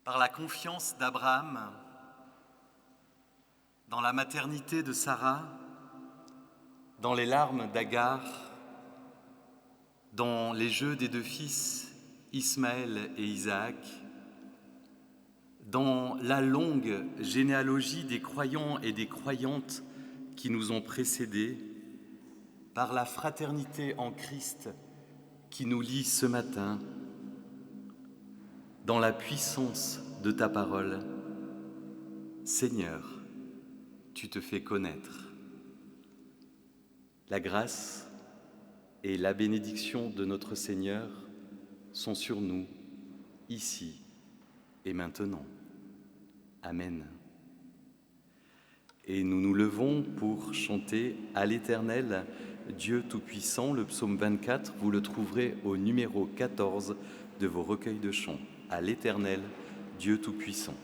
par la confiance d'Abraham dans la maternité de Sarah, dans les larmes d'Agar, dans les jeux des deux fils, Ismaël et Isaac, dans la longue généalogie des croyants et des croyantes qui nous ont précédés, par la fraternité en Christ qui nous lie ce matin, dans la puissance de ta parole. Seigneur, tu te fais connaître. La grâce et la bénédiction de notre Seigneur sont sur nous, ici et maintenant. Amen. Et nous nous levons pour chanter à l'Éternel, Dieu Tout-Puissant, le psaume 24. Vous le trouverez au numéro 14 de vos recueils de chants. À l'Éternel, Dieu Tout-Puissant.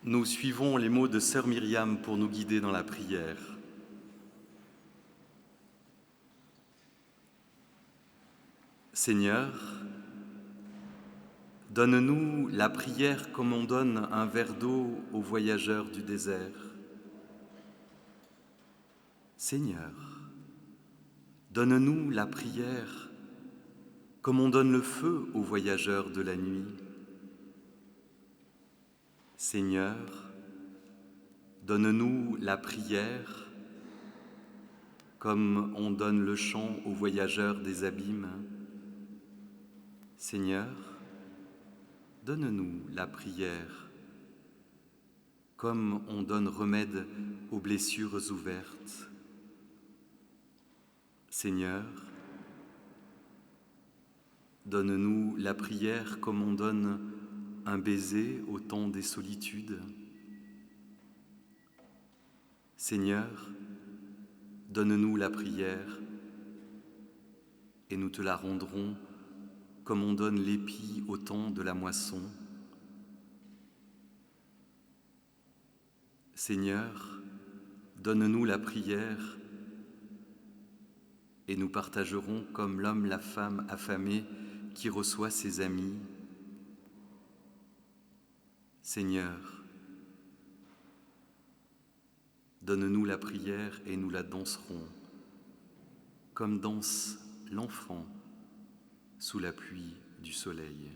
Nous suivons les mots de sœur Myriam pour nous guider dans la prière. Seigneur, donne-nous la prière comme on donne un verre d'eau aux voyageurs du désert. Seigneur, donne-nous la prière comme on donne le feu aux voyageurs de la nuit. Seigneur, donne-nous la prière comme on donne le chant aux voyageurs des abîmes. Seigneur, donne-nous la prière comme on donne remède aux blessures ouvertes. Seigneur, donne-nous la prière comme on donne un baiser au temps des solitudes. Seigneur, Donne-nous la prière, et nous te la rendrons comme on donne l'épi au temps de la moisson. Seigneur, donne-nous la prière, et nous partagerons comme l'homme, la femme affamée qui reçoit ses amis. Seigneur, donne-nous la prière et nous la danserons, comme danse l'enfant sous la pluie du soleil.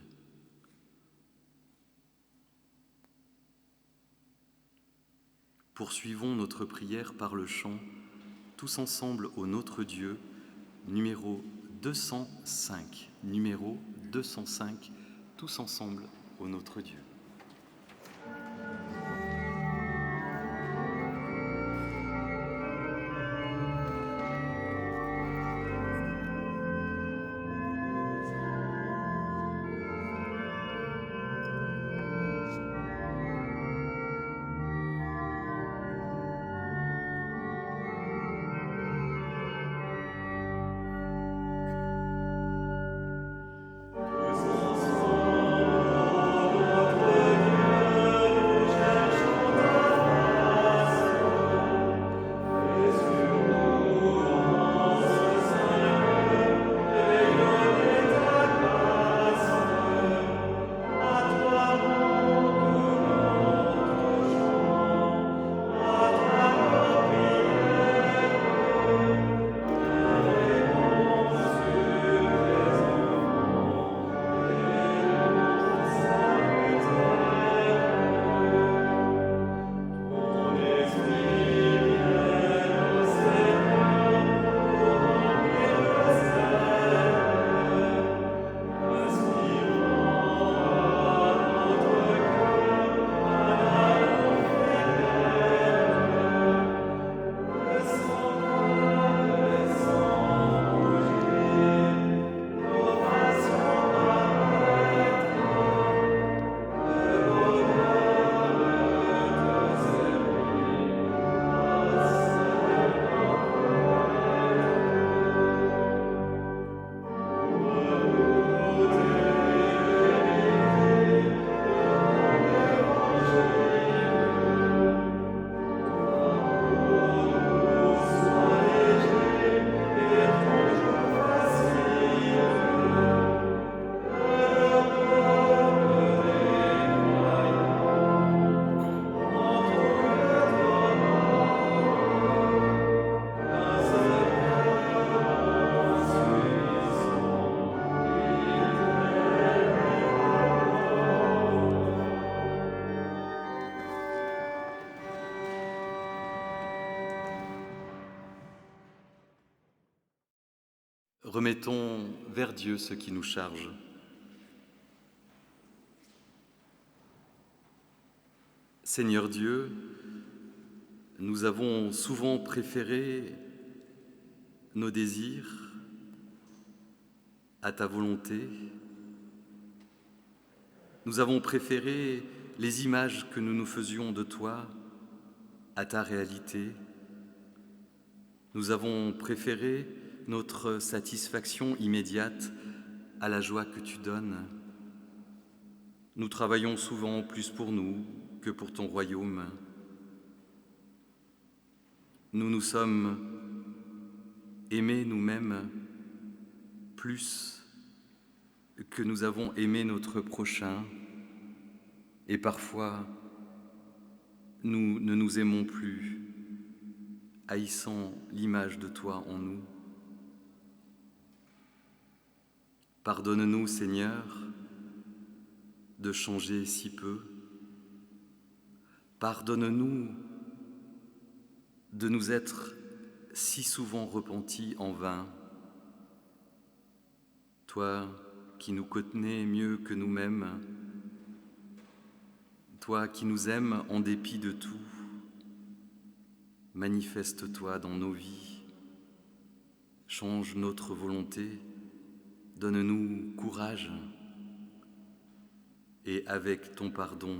Poursuivons notre prière par le chant, tous ensemble au Notre Dieu, numéro 205. Numéro 205, tous ensemble au Notre Dieu. Remettons vers Dieu ce qui nous charge. Seigneur Dieu, nous avons souvent préféré nos désirs à ta volonté. Nous avons préféré les images que nous nous faisions de toi à ta réalité. Nous avons préféré notre satisfaction immédiate à la joie que tu donnes. Nous travaillons souvent plus pour nous que pour ton royaume. Nous nous sommes aimés nous-mêmes plus que nous avons aimé notre prochain, et parfois nous ne nous aimons plus, haïssant l'image de toi en nous. Pardonne-nous, Seigneur, de changer si peu. Pardonne-nous de nous être si souvent repentis en vain. Toi qui nous connais mieux que nous-mêmes, toi qui nous aimes en dépit de tout, manifeste-toi dans nos vies, change notre volonté, donne-nous courage et avec ton pardon,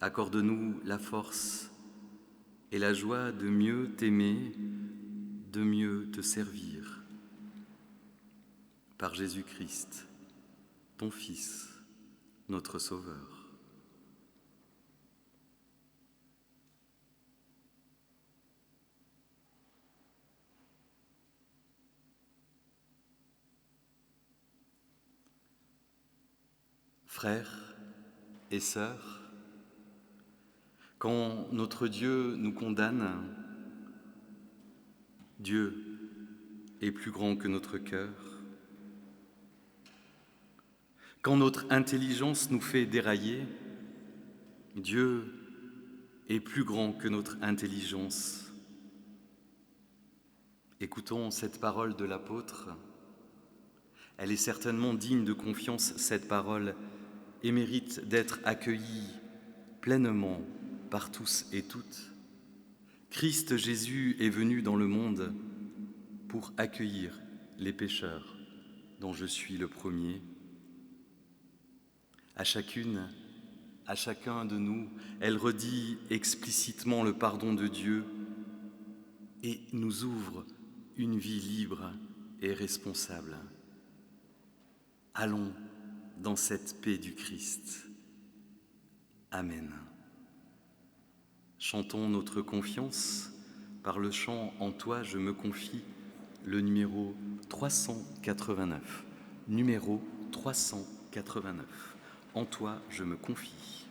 accorde-nous la force et la joie de mieux t'aimer de mieux te servir. Par Jésus-Christ, ton Fils, notre Sauveur. Frères et sœurs, quand notre Dieu nous condamne, Dieu est plus grand que notre cœur. Quand notre intelligence nous fait dérailler, Dieu est plus grand que notre intelligence. Écoutons cette parole de l'apôtre. Elle est certainement digne de confiance, cette parole, et mérite d'être accueillie pleinement par tous et toutes. Christ Jésus est venu dans le monde pour accueillir les pécheurs, dont je suis le premier. À chacune, à chacun de nous, elle redit explicitement le pardon de Dieu et nous ouvre une vie libre et responsable. Allons dans cette paix du Christ. Amen. Chantons notre confiance par le chant « En toi je me confie », le numéro 389. Numéro 389. En toi je me confie.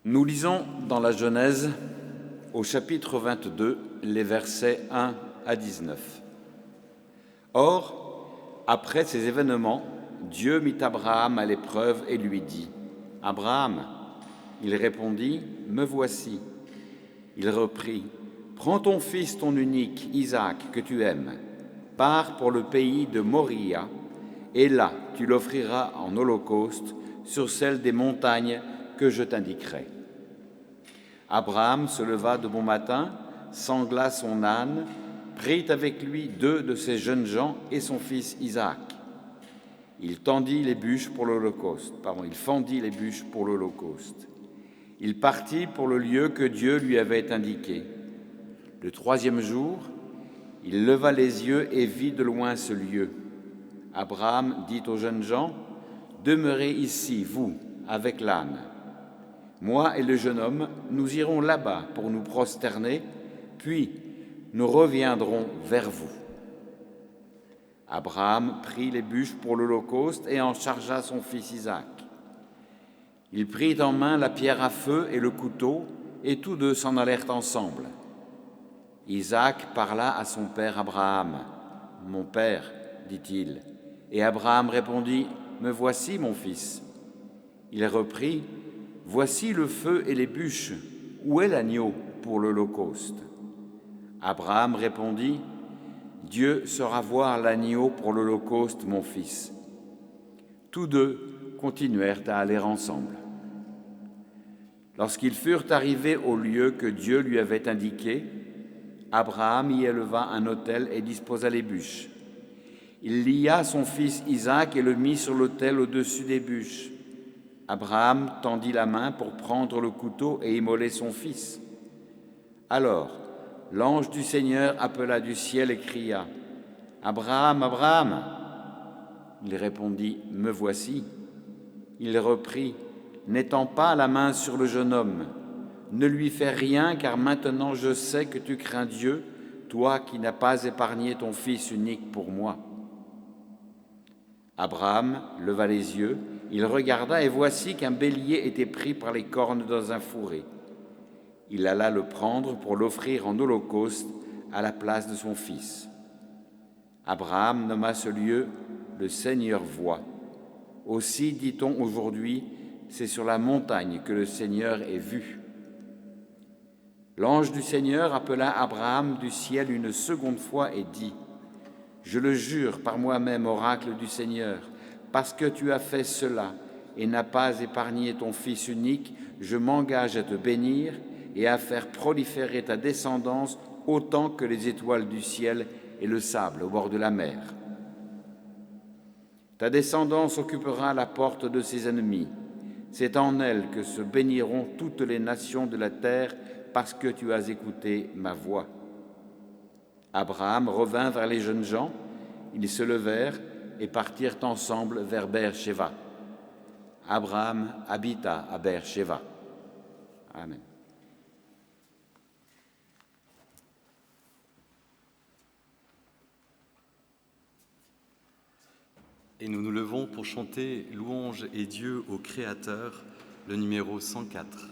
Nous lisons dans la Genèse, au chapitre 22, les versets 1 à 19. Or, après ces événements, Dieu mit Abraham à l'épreuve et lui dit : « Abraham !» Il répondit : « Me voici. » Il reprit : « Prends ton fils, ton unique, Isaac, que tu aimes, pars pour le pays de Moria, et là tu l'offriras en holocauste sur celle des montagnes que je t'indiquerai. » Abraham se leva de bon matin, sangla son âne, prit avec lui 2 de ses jeunes gens et son fils Isaac. Il fendit les bûches pour l'Holocauste. Il partit pour le lieu que Dieu lui avait indiqué. Le 3e jour, il leva les yeux et vit de loin ce lieu. Abraham dit aux jeunes gens, « Demeurez ici, vous, avec l'âne. Moi et le jeune homme, nous irons là-bas pour nous prosterner, puis nous reviendrons vers vous. » Abraham prit les bûches pour l'Holocauste et en chargea son fils Isaac. Il prit en main la pierre à feu et le couteau, et tous 2 s'en allèrent ensemble. Isaac parla à son père Abraham. « Mon père, dit-il. » Et Abraham répondit, « Me voici, mon fils. » Il reprit, « Voici le feu et les bûches. Où est l'agneau pour l'Holocauste ?» Abraham répondit, « Dieu saura voir l'agneau pour l'Holocauste, mon fils. » Tous 2 continuèrent à aller ensemble. Lorsqu'ils furent arrivés au lieu que Dieu lui avait indiqué, Abraham y éleva un autel et disposa les bûches. Il lia son fils Isaac et le mit sur l'autel au-dessus des bûches. Abraham tendit la main pour prendre le couteau et immoler son fils. Alors, l'ange du Seigneur appela du ciel et cria, « Abraham, Abraham !» Il répondit, « Me voici. » Il reprit, « N'étends pas la main sur le jeune homme. Ne lui fais rien, car maintenant je sais que tu crains Dieu, toi qui n'as pas épargné ton fils unique pour moi. » Abraham leva les yeux, il regarda et voici qu'un bélier était pris par les cornes dans un fourré. Il alla le prendre pour l'offrir en holocauste à la place de son fils. Abraham nomma ce lieu « Le Seigneur voit ». Aussi, dit-on aujourd'hui, c'est sur la montagne que le Seigneur est vu. L'ange du Seigneur appela Abraham du ciel une seconde fois et dit, « Je le jure par moi-même, oracle du Seigneur, parce que tu as fait cela et n'as pas épargné ton fils unique, je m'engage à te bénir et à faire proliférer ta descendance autant que les étoiles du ciel et le sable au bord de la mer. Ta descendance occupera la porte de ses ennemis. C'est en elle que se béniront toutes les nations de la terre parce que tu as écouté ma voix. » Abraham revint vers les jeunes gens, ils se levèrent et partirent ensemble vers Beer-Sheva. Abraham habita à Beer-Sheva. Amen. Et nous nous levons pour chanter Louange et Dieu au Créateur, le numéro 104.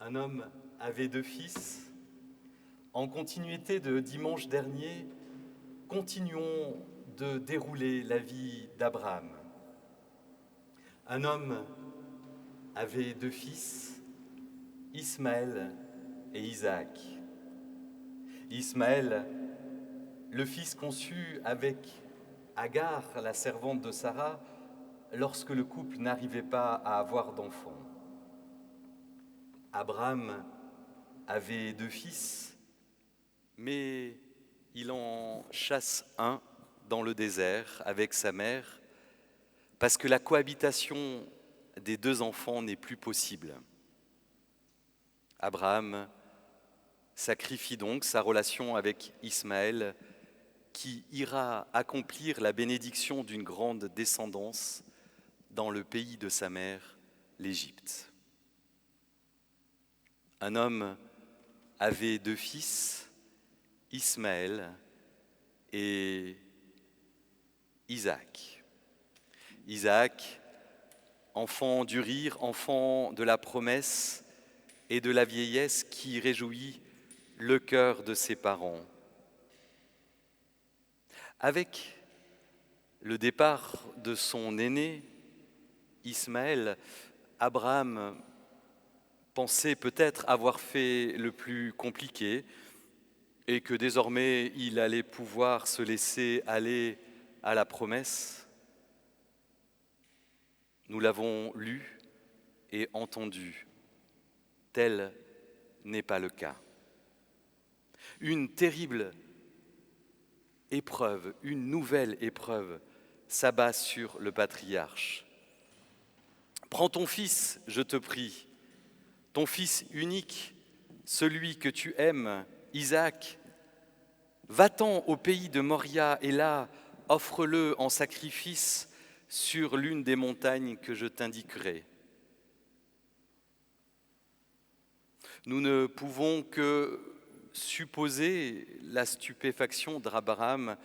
Un homme avait 2 fils. En continuité de dimanche dernier, continuons de dérouler la vie d'Abraham. Un homme avait 2 fils, Ismaël et Isaac. Ismaël, le fils conçu avec Agar, la servante de Sarah, lorsque le couple n'arrivait pas à avoir d'enfants. Abraham avait 2 fils, mais il en chasse un dans le désert avec sa mère, parce que la cohabitation des 2 enfants n'est plus possible. Abraham sacrifie donc sa relation avec Ismaël, qui ira accomplir la bénédiction d'une grande descendance dans le pays de sa mère, l'Égypte. Un homme avait 2 fils, Ismaël et Isaac. Isaac, enfant du rire, enfant de la promesse et de la vieillesse qui réjouit le cœur de ses parents. Avec le départ de son aîné, Ismaël, Abraham pensait peut-être avoir fait le plus compliqué et que désormais il allait pouvoir se laisser aller à la promesse. Nous l'avons lu et entendu. Tel n'est pas le cas. Une terrible épreuve, une nouvelle épreuve s'abat sur le patriarche. Prends ton fils, je te prie, ton fils unique, celui que tu aimes, Isaac. Va-t'en au pays de Moria et là, offre-le en sacrifice sur l'une des montagnes que je t'indiquerai. Nous ne pouvons que supposer la stupéfaction d'Abraham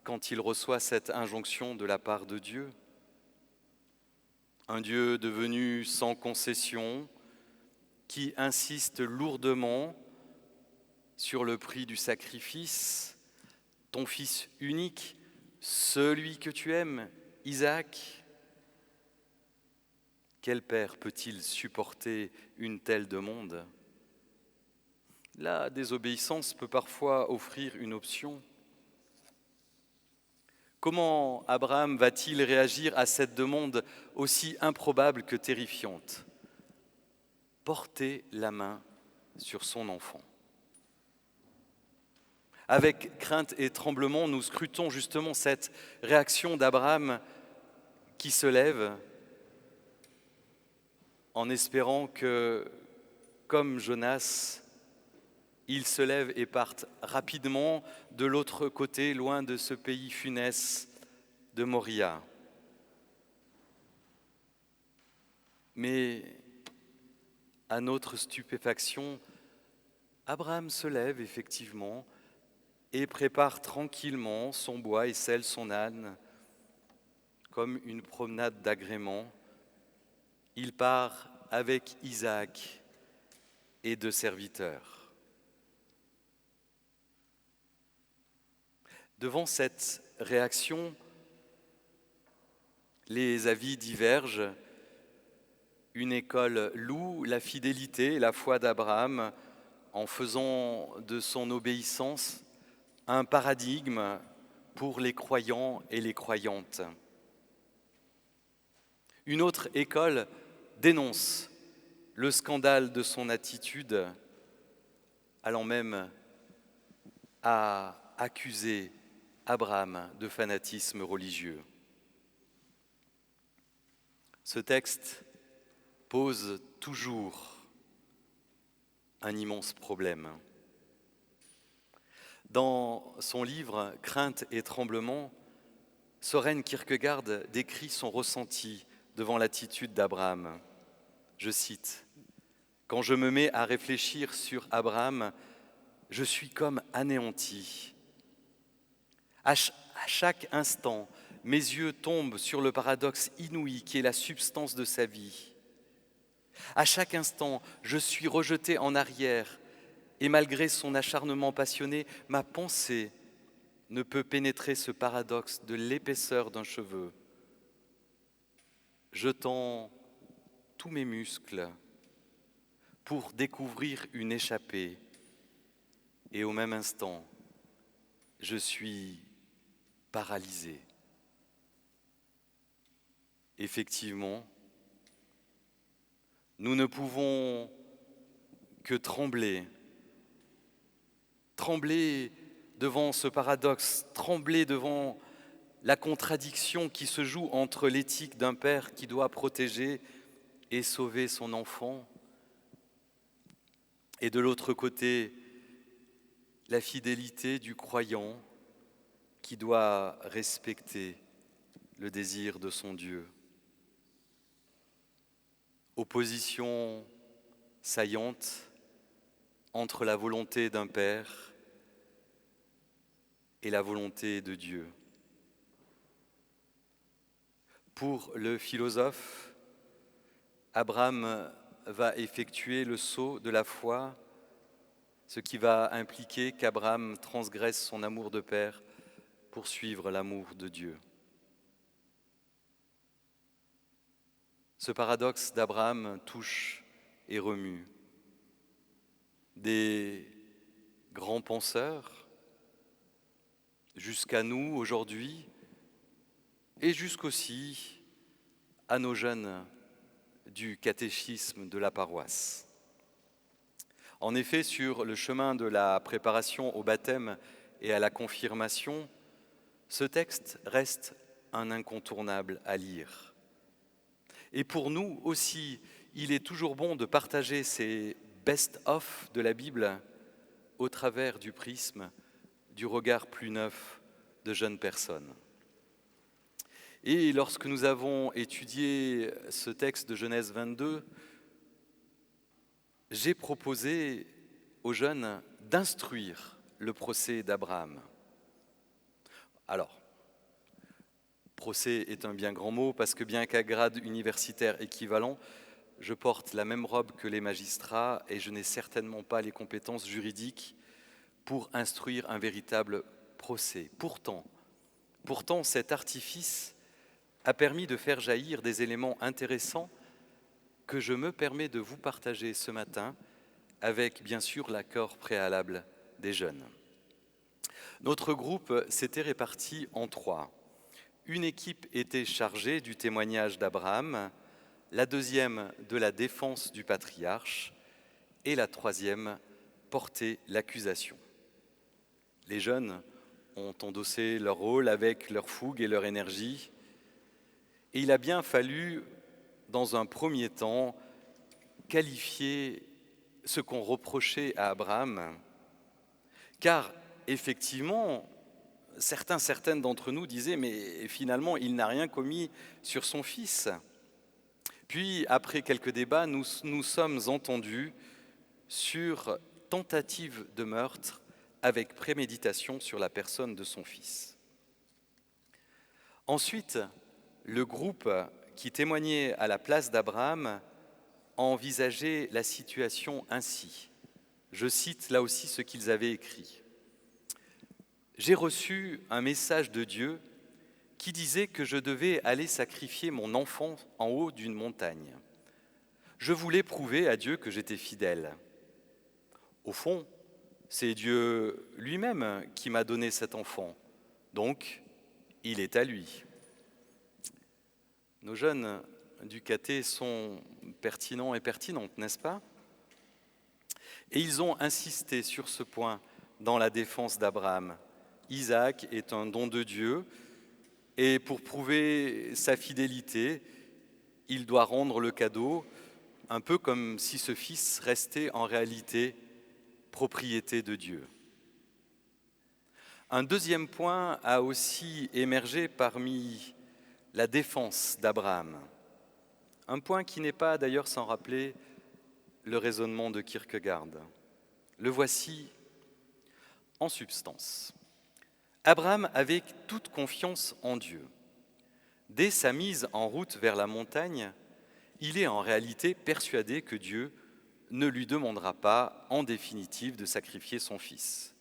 quand il reçoit cette injonction de la part de Dieu. Un Dieu devenu sans concession, qui insiste lourdement sur le prix du sacrifice, ton fils unique, celui que tu aimes, Isaac. Quel père peut-il supporter une telle demande ? La désobéissance peut parfois offrir une option. Comment Abraham va-t-il réagir à cette demande aussi improbable que terrifiante ? Porter la main sur son enfant. Avec crainte et tremblement, nous scrutons justement cette réaction d'Abraham qui se lève en espérant que, comme Jonas, il se lève et parte rapidement de l'autre côté, loin de ce pays funeste de Moria. Mais à notre stupéfaction, Abraham se lève effectivement et prépare tranquillement son bois et selle son âne comme une promenade d'agrément. Il part avec Isaac et 2 serviteurs. Devant cette réaction, les avis divergent. Une école loue la fidélité et la foi d'Abraham en faisant de son obéissance un paradigme pour les croyants et les croyantes. Une autre école dénonce le scandale de son attitude, allant même à accuser Abraham de fanatisme religieux. Ce texte pose toujours un immense problème. Dans son livre « Crainte et tremblement », Søren Kierkegaard décrit son ressenti devant l'attitude d'Abraham. Je cite, « Quand je me mets à réfléchir sur Abraham, je suis comme anéanti. À chaque instant, mes yeux tombent sur le paradoxe inouï qui est la substance de sa vie. À chaque instant, je suis rejeté en arrière et malgré son acharnement passionné, ma pensée ne peut pénétrer ce paradoxe de l'épaisseur d'un cheveu. Je tends tous mes muscles pour découvrir une échappée et au même instant, je suis paralysé. Effectivement, nous ne pouvons que trembler devant ce paradoxe, trembler devant la contradiction qui se joue entre l'éthique d'un père qui doit protéger et sauver son enfant et de l'autre côté, la fidélité du croyant qui doit respecter le désir de son Dieu. Opposition saillante entre la volonté d'un Père et la volonté de Dieu. Pour le philosophe, Abraham va effectuer le saut de la foi, ce qui va impliquer qu'Abraham transgresse son amour de Père pour suivre l'amour de Dieu. Ce paradoxe d'Abraham touche et remue des grands penseurs jusqu'à nous aujourd'hui et jusqu'aussi à nos jeunes du catéchisme de la paroisse. En effet, sur le chemin de la préparation au baptême et à la confirmation, ce texte reste un incontournable à lire. Et pour nous aussi, il est toujours bon de partager ces best-of de la Bible au travers du prisme du regard plus neuf de jeunes personnes. Et lorsque nous avons étudié ce texte de Genèse 22, j'ai proposé aux jeunes d'instruire le procès d'Abraham. Alors, procès est un bien grand mot parce que bien qu'à grade universitaire équivalent, je porte la même robe que les magistrats et je n'ai certainement pas les compétences juridiques pour instruire un véritable procès. Pourtant, cet artifice a permis de faire jaillir des éléments intéressants que je me permets de vous partager ce matin avec bien sûr l'accord préalable des jeunes. Notre groupe s'était réparti en 3. Une équipe était chargée du témoignage d'Abraham, la deuxième de la défense du patriarche et la troisième portait l'accusation. Les jeunes ont endossé leur rôle avec leur fougue et leur énergie et il a bien fallu, dans un premier temps, qualifier ce qu'on reprochait à Abraham, car effectivement, certaines d'entre nous disaient « mais finalement, il n'a rien commis sur son fils ». Puis, après quelques débats, nous sommes entendus sur tentative de meurtre avec préméditation sur la personne de son fils. Ensuite, le groupe qui témoignait à la place d'Abraham a envisagé la situation ainsi. Je cite là aussi ce qu'ils avaient écrit. « J'ai reçu un message de Dieu qui disait que je devais aller sacrifier mon enfant en haut d'une montagne. Je voulais prouver à Dieu que j'étais fidèle. Au fond, c'est Dieu lui-même qui m'a donné cet enfant, donc il est à lui. » Nos jeunes du caté sont pertinents et pertinentes, n'est-ce pas? Et ils ont insisté sur ce point dans la défense d'Abraham. Isaac est un don de Dieu et pour prouver sa fidélité, il doit rendre le cadeau, un peu comme si ce fils restait en réalité propriété de Dieu. Un deuxième point a aussi émergé parmi la défense d'Abraham. Un point qui n'est pas d'ailleurs sans rappeler le raisonnement de Kierkegaard. Le voici en substance. Abraham avait toute confiance en Dieu. Dès sa mise en route vers la montagne, il est en réalité persuadé que Dieu ne lui demandera pas en définitive de sacrifier son fils.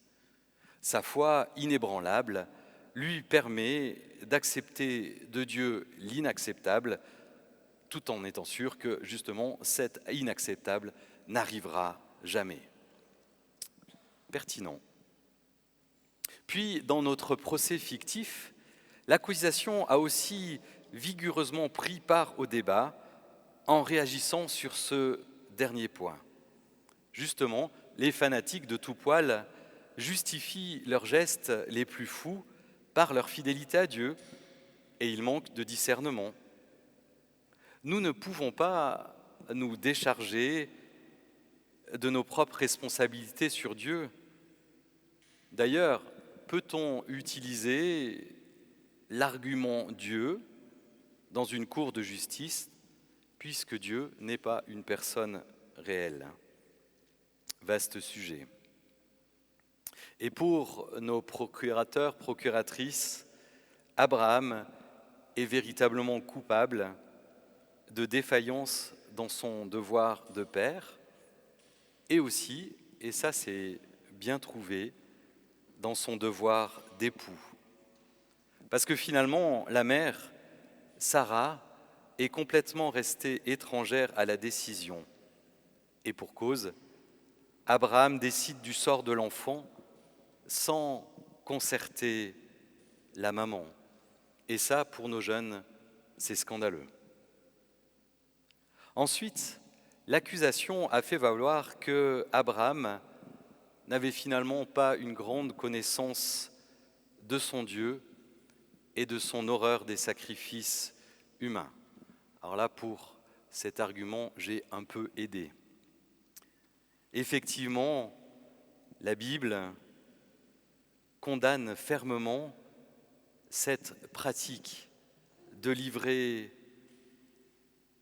Sa foi inébranlable lui permet d'accepter de Dieu l'inacceptable, tout en étant sûr que justement cet inacceptable n'arrivera jamais. Pertinent. Puis, dans notre procès fictif, l'accusation a aussi vigoureusement pris part au débat en réagissant sur ce dernier point. Justement, les fanatiques de tout poil justifient leurs gestes les plus fous par leur fidélité à Dieu et ils manquent de discernement. Nous ne pouvons pas nous décharger de nos propres responsabilités sur Dieu. D'ailleurs, peut-on utiliser l'argument Dieu dans une cour de justice, puisque Dieu n'est pas une personne réelle? Vaste sujet. Et pour nos procurateurs, procuratrices, Abraham est véritablement coupable de défaillance dans son devoir de père, et aussi, et ça c'est bien trouvé, dans son devoir d'époux. Parce que finalement, la mère, Sarah, est complètement restée étrangère à la décision. Et pour cause, Abraham décide du sort de l'enfant sans concerter la maman. Et ça, pour nos jeunes, c'est scandaleux. Ensuite, l'accusation a fait valoir que Abraham n'avait finalement pas une grande connaissance de son Dieu et de son horreur des sacrifices humains. Alors là, pour cet argument, j'ai un peu aidé. Effectivement, la Bible condamne fermement cette pratique de livrer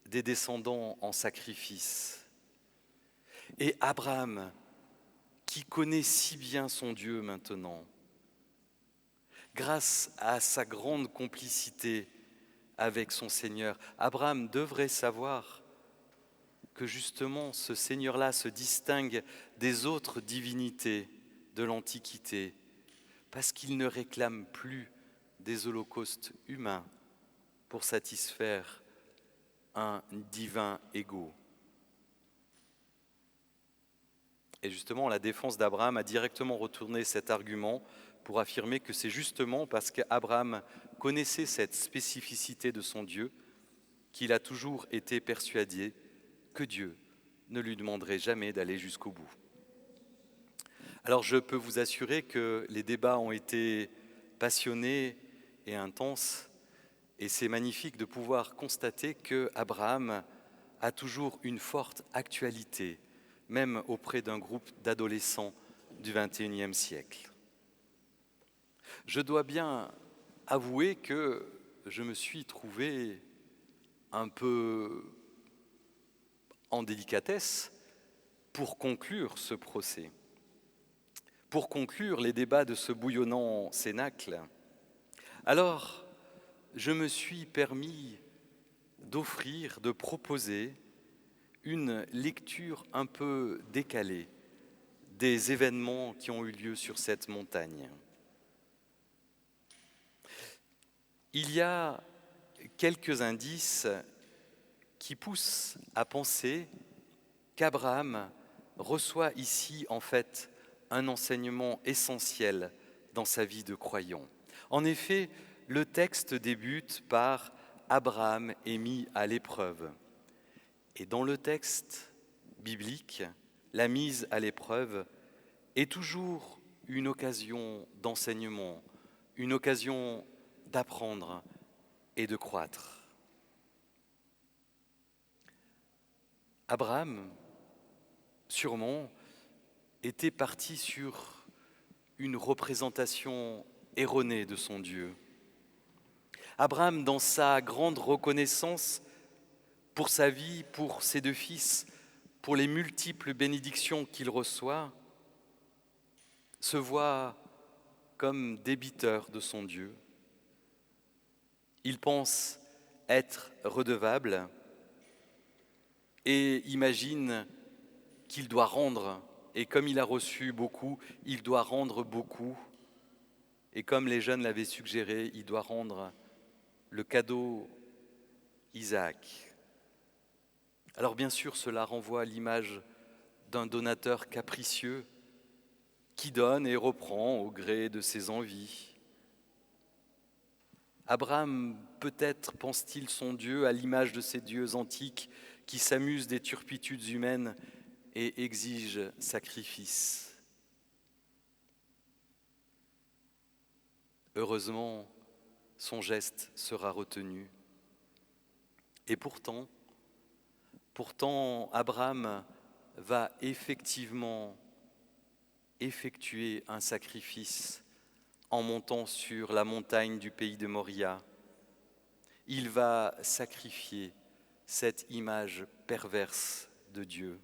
des descendants en sacrifice. Et Abraham, qui connaît si bien son Dieu maintenant, grâce à sa grande complicité avec son Seigneur, Abraham devrait savoir que justement ce Seigneur-là se distingue des autres divinités de l'Antiquité, parce qu'il ne réclame plus des holocaustes humains pour satisfaire un divin ego. Et justement, la défense d'Abraham a directement retourné cet argument pour affirmer que c'est justement parce qu'Abraham connaissait cette spécificité de son Dieu qu'il a toujours été persuadé que Dieu ne lui demanderait jamais d'aller jusqu'au bout. Alors je peux vous assurer que les débats ont été passionnés et intenses, et c'est magnifique de pouvoir constater que Abraham a toujours une forte actualité, même auprès d'un groupe d'adolescents du XXIe siècle. Je dois bien avouer que je me suis trouvé un peu en délicatesse pour conclure ce procès, pour conclure les débats de ce bouillonnant cénacle. Alors, je me suis permis d'offrir, de proposer une lecture un peu décalée des événements qui ont eu lieu sur cette montagne. Il y a quelques indices qui poussent à penser qu'Abraham reçoit ici en fait un enseignement essentiel dans sa vie de croyant. En effet, le texte débute par « Abraham est mis à l'épreuve ». Et dans le texte biblique, la mise à l'épreuve est toujours une occasion d'enseignement, une occasion d'apprendre et de croître. Abraham, sûrement, était parti sur une représentation erronée de son Dieu. Abraham, dans sa grande reconnaissance pour sa vie, pour ses deux fils, pour les multiples bénédictions qu'il reçoit, se voit comme débiteur de son Dieu. Il pense être redevable et imagine qu'il doit rendre, et comme il a reçu beaucoup, il doit rendre beaucoup. Et comme les jeunes l'avaient suggéré, il doit rendre le cadeau Isaac. Alors bien sûr, cela renvoie à l'image d'un donateur capricieux qui donne et reprend au gré de ses envies. Abraham, peut-être pense-t-il son Dieu à l'image de ces dieux antiques qui s'amusent des turpitudes humaines et exigent sacrifice. Heureusement, son geste sera retenu. Et pourtant, Abraham va effectivement effectuer un sacrifice en montant sur la montagne du pays de Moria. Il va sacrifier cette image perverse de Dieu.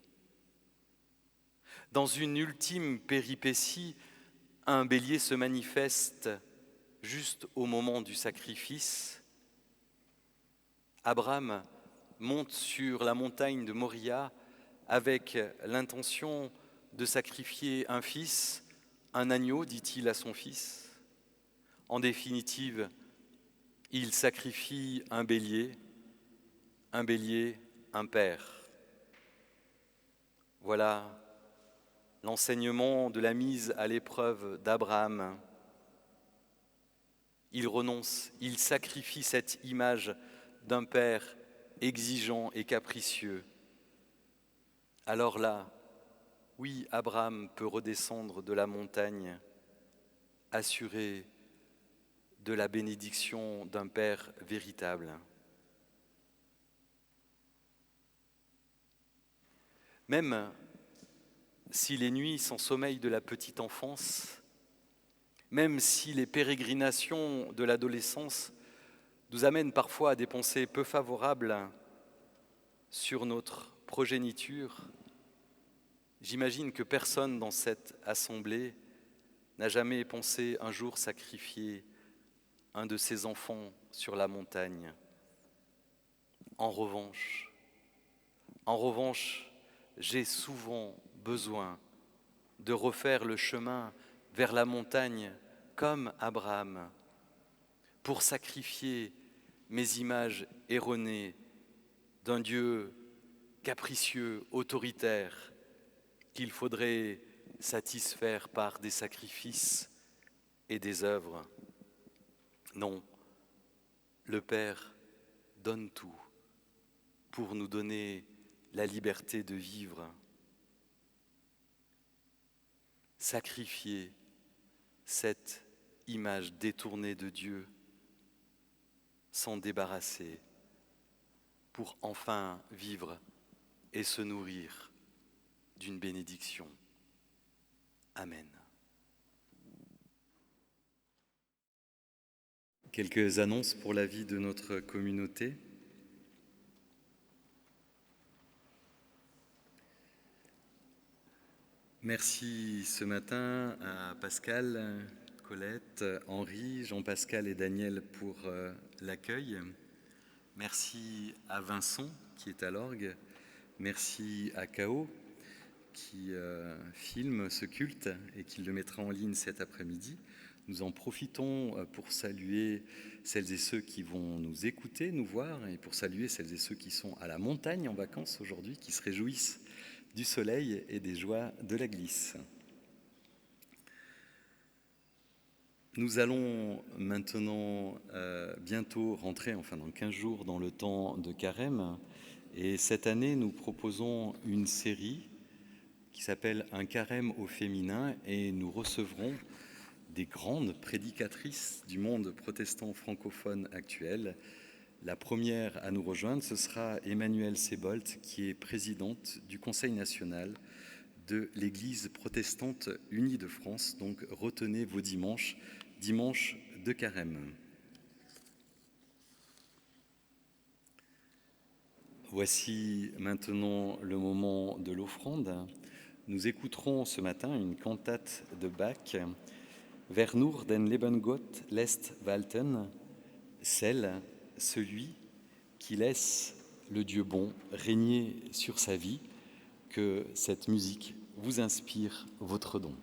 Dans une ultime péripétie, un bélier se manifeste juste au moment du sacrifice. Abraham monte sur la montagne de Moria avec l'intention de sacrifier un fils, un agneau, dit-il à son fils. En définitive, il sacrifie un bélier, un père. Voilà l'enseignement de la mise à l'épreuve d'Abraham. Il renonce, il sacrifie cette image d'un père exigeant et capricieux. Alors là, oui, Abraham peut redescendre de la montagne, assuré de la bénédiction d'un Père véritable. Même si les nuits sans sommeil de la petite enfance, même si les pérégrinations de l'adolescence nous amènent parfois à des pensées peu favorables sur notre progéniture, j'imagine que personne dans cette assemblée n'a jamais pensé un jour sacrifier un de ses enfants sur la montagne. En revanche, j'ai souvent besoin de refaire le chemin vers la montagne comme Abraham pour sacrifier mes images erronées d'un Dieu capricieux, autoritaire, qu'il faudrait satisfaire par des sacrifices et des œuvres. Non, le Père donne tout pour nous donner la liberté de vivre. Sacrifier cette image détournée de Dieu, s'en débarrasser pour enfin vivre et se nourrir d'une bénédiction. Amen. Quelques annonces pour la vie de notre communauté. Merci ce matin à Pascal, Colette, Henri, Jean-Pascal et Daniel pour l'accueil. Merci à Vincent qui est à l'orgue. Merci à Kao qui filme ce culte et qui le mettra en ligne cet après-midi. Nous en profitons pour saluer celles et ceux qui vont nous écouter, nous voir, et pour saluer celles et ceux qui sont à la montagne en vacances aujourd'hui, qui se réjouissent du soleil et des joies de la glisse. Nous allons maintenant bientôt rentrer, enfin dans 15 jours, dans le temps de Carême. Et cette année, nous proposons une série qui s'appelle « Un carême au féminin » et nous recevrons des grandes prédicatrices du monde protestant francophone actuel. La première à nous rejoindre, ce sera Emmanuelle Sebolt, qui est présidente du Conseil national de l'Église protestante unie de France. Donc retenez vos dimanches, dimanche de carême. Voici maintenant le moment de l'offrande. Nous écouterons ce matin une cantate de Bach, Wer nur den lieben Gott lässt walten, celle, celui qui laisse le Dieu bon régner sur sa vie, que cette musique vous inspire votre don.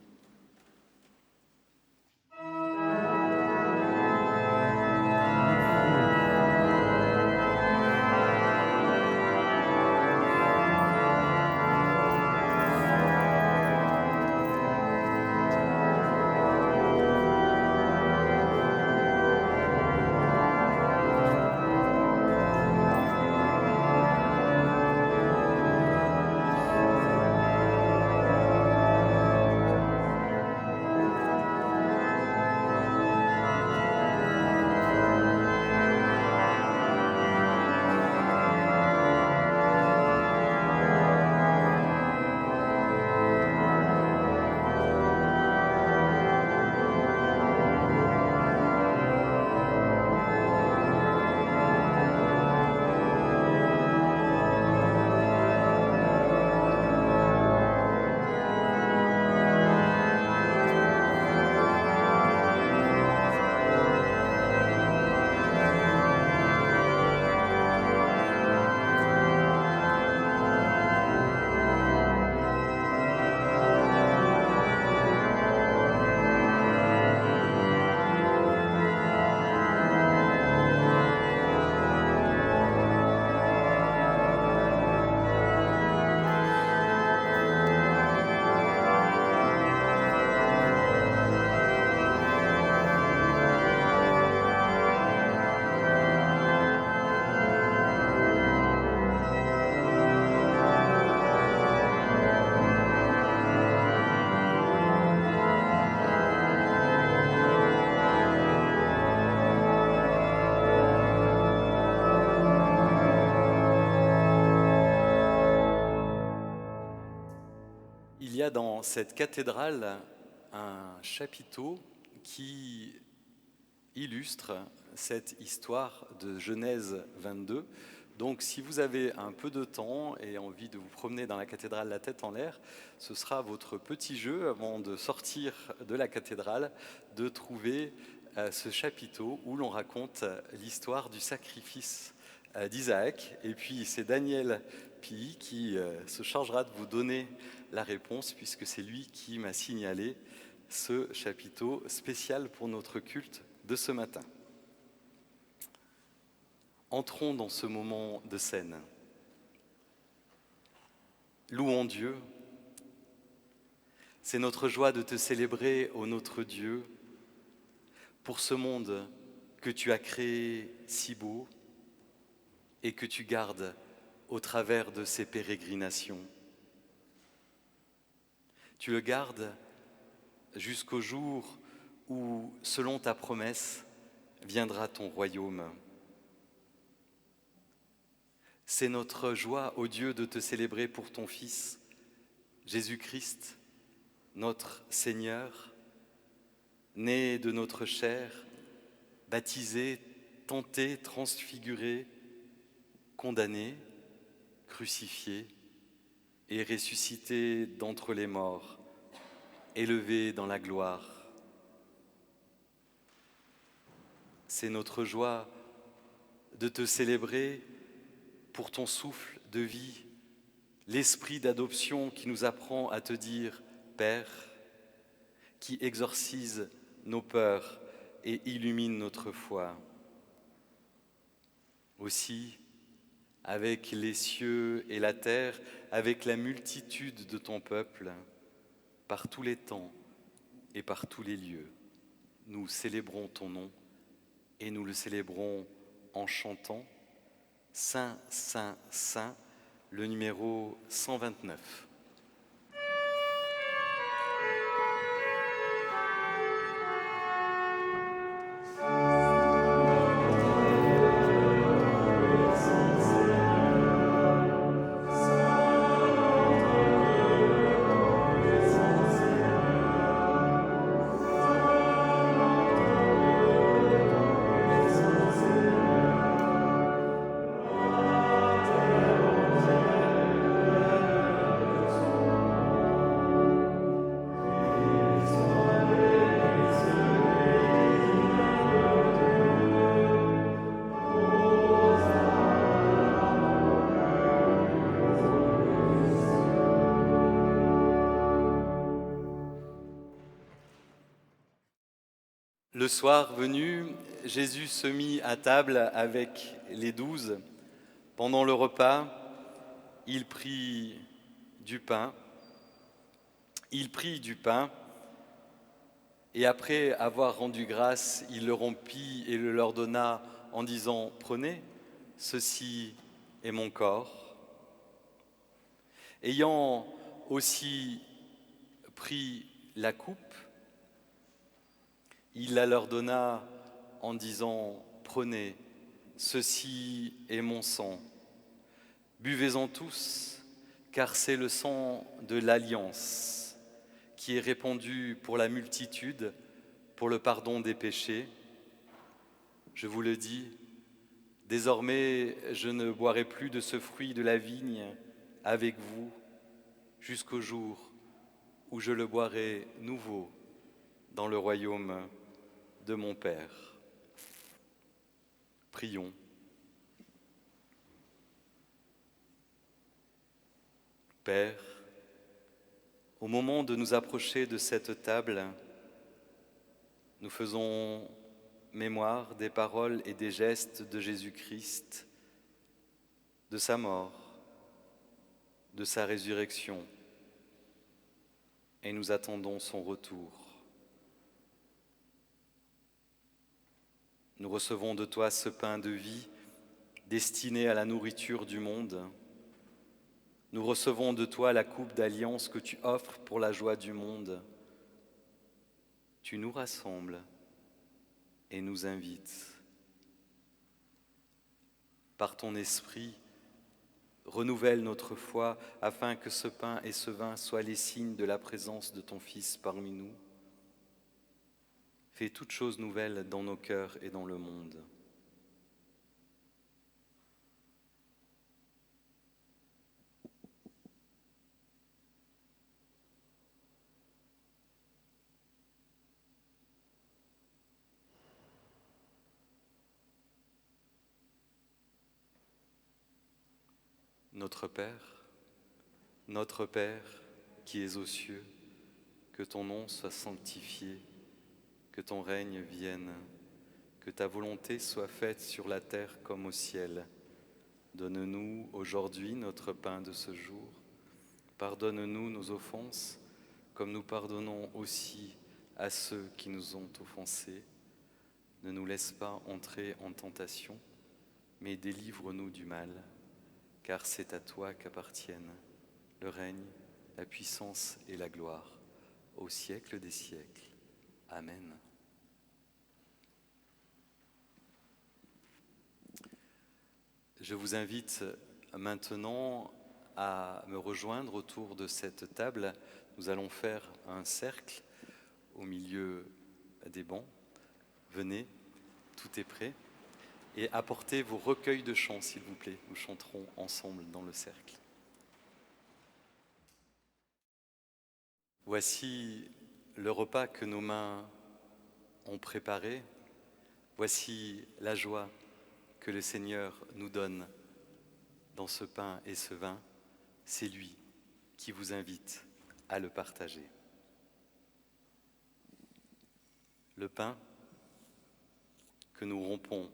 y a dans cette cathédrale un chapiteau qui illustre cette histoire de Genèse 22. Donc si vous avez un peu de temps et envie de vous promener dans la cathédrale la tête en l'air, ce sera votre petit jeu avant de sortir de la cathédrale, de trouver ce chapiteau où l'on raconte l'histoire du sacrifice d'Isaac. Et puis c'est Daniel Pi qui se chargera de vous donner la réponse, puisque c'est lui qui m'a signalé ce chapiteau spécial pour notre culte de ce matin. Entrons dans ce moment de scène. Louons Dieu. C'est notre joie de te célébrer, ô notre Dieu, pour ce monde que tu as créé si beau et que tu gardes au travers de ces pérégrinations. Tu le gardes jusqu'au jour où, selon ta promesse, viendra ton royaume. C'est notre joie, ô Dieu, de te célébrer pour ton Fils, Jésus-Christ, notre Seigneur, né de notre chair, baptisé, tenté, transfiguré, condamné, crucifié et ressuscité d'entre les morts, élevé dans la gloire. C'est notre joie de te célébrer pour ton souffle de vie, l'esprit d'adoption qui nous apprend à te dire « Père », qui exorcise nos peurs et illumine notre foi. Aussi, avec les cieux et la terre, avec la multitude de ton peuple, par tous les temps et par tous les lieux, nous célébrons ton nom et nous le célébrons en chantant Saint, Saint, Saint, le numéro 129. Le soir venu, Jésus se mit à table avec les 12. Pendant le repas, il prit du pain. Et après avoir rendu grâce, il le rompit et le leur donna en disant « Prenez, ceci est mon corps ». Ayant aussi pris la coupe, il la leur donna en disant « Prenez, ceci est mon sang. Buvez-en tous, car c'est le sang de l'Alliance qui est répandu pour la multitude, pour le pardon des péchés. Je vous le dis, désormais je ne boirai plus de ce fruit de la vigne avec vous jusqu'au jour où je le boirai nouveau dans le royaume de mon Père. Prions. Père, au moment de nous approcher de cette table, nous faisons mémoire des paroles et des gestes de Jésus-Christ, de sa mort, de sa résurrection, et nous attendons son retour. Nous recevons de toi ce pain de vie destiné à la nourriture du monde. Nous recevons de toi la coupe d'alliance que tu offres pour la joie du monde. Tu nous rassembles et nous invites. Par ton esprit, Renouvelle notre foi afin que ce pain et ce vin soient les signes de la présence de ton Fils parmi nous. Fais toutes choses nouvelles dans nos cœurs et dans le monde. Notre Père, qui es aux cieux, que ton nom soit sanctifié, que ton règne vienne, que ta volonté soit faite sur la terre comme au ciel. Donne-nous aujourd'hui notre pain de ce jour. Pardonne-nous nos offenses, comme nous pardonnons aussi à ceux qui nous ont offensés. Ne nous laisse pas entrer en tentation, mais délivre-nous du mal. Car c'est à toi qu'appartiennent le règne, la puissance et la gloire, au siècle des siècles. Amen. Je vous invite maintenant à me rejoindre autour de cette table. Nous allons faire un cercle au milieu des bancs. Venez, tout est prêt. Et apportez vos recueils de chants, s'il vous plaît. Nous chanterons ensemble dans le cercle. Voici le repas que nos mains ont préparé. Voici la joie que le Seigneur nous donne dans ce pain et ce vin. C'est lui qui vous invite à le partager. Le pain que nous rompons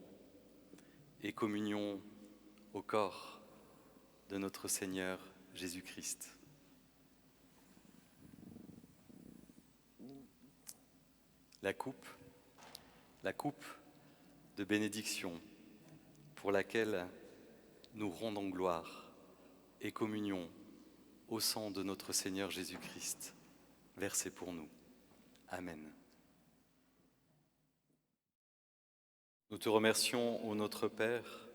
et communion au corps de notre Seigneur Jésus-Christ. La coupe de bénédiction pour laquelle nous rendons gloire et communion au sang de notre Seigneur Jésus-Christ, versé pour nous. Amen. Nous te remercions, ô notre Père,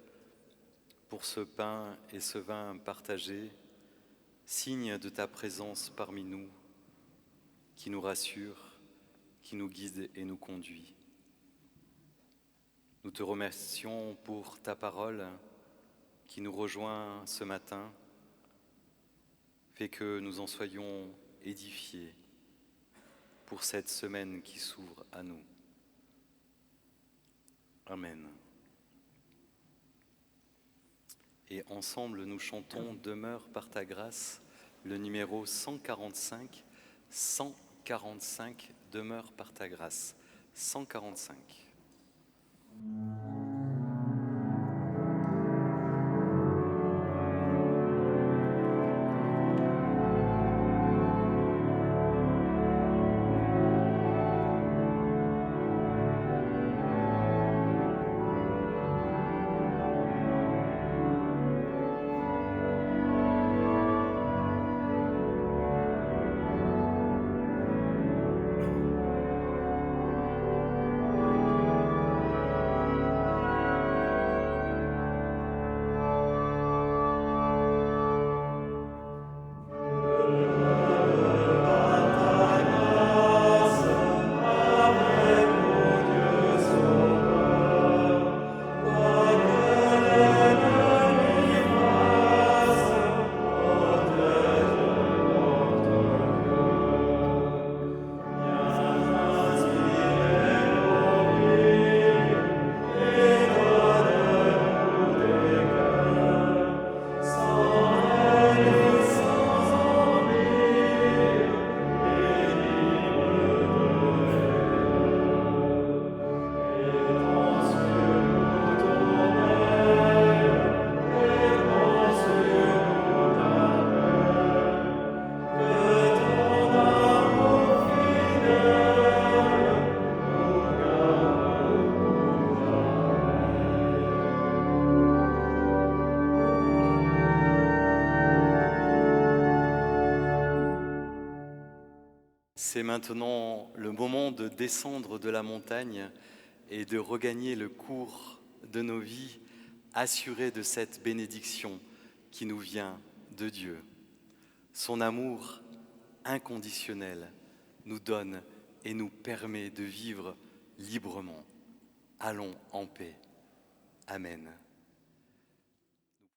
pour ce pain et ce vin partagés, signe de ta présence parmi nous, qui nous rassure, qui nous guide et nous conduit. Nous te remercions pour ta parole qui nous rejoint ce matin, fait que nous en soyons édifiés pour cette semaine qui s'ouvre à nous. Amen. Et ensemble, nous chantons « Demeure par ta grâce », le numéro 145, 145, « Demeure par ta grâce », 145. C'est maintenant le moment de descendre de la montagne et de regagner le cours de nos vies, assurés de cette bénédiction qui nous vient de Dieu. Son amour inconditionnel nous donne et nous permet de vivre librement. Allons en paix. Amen.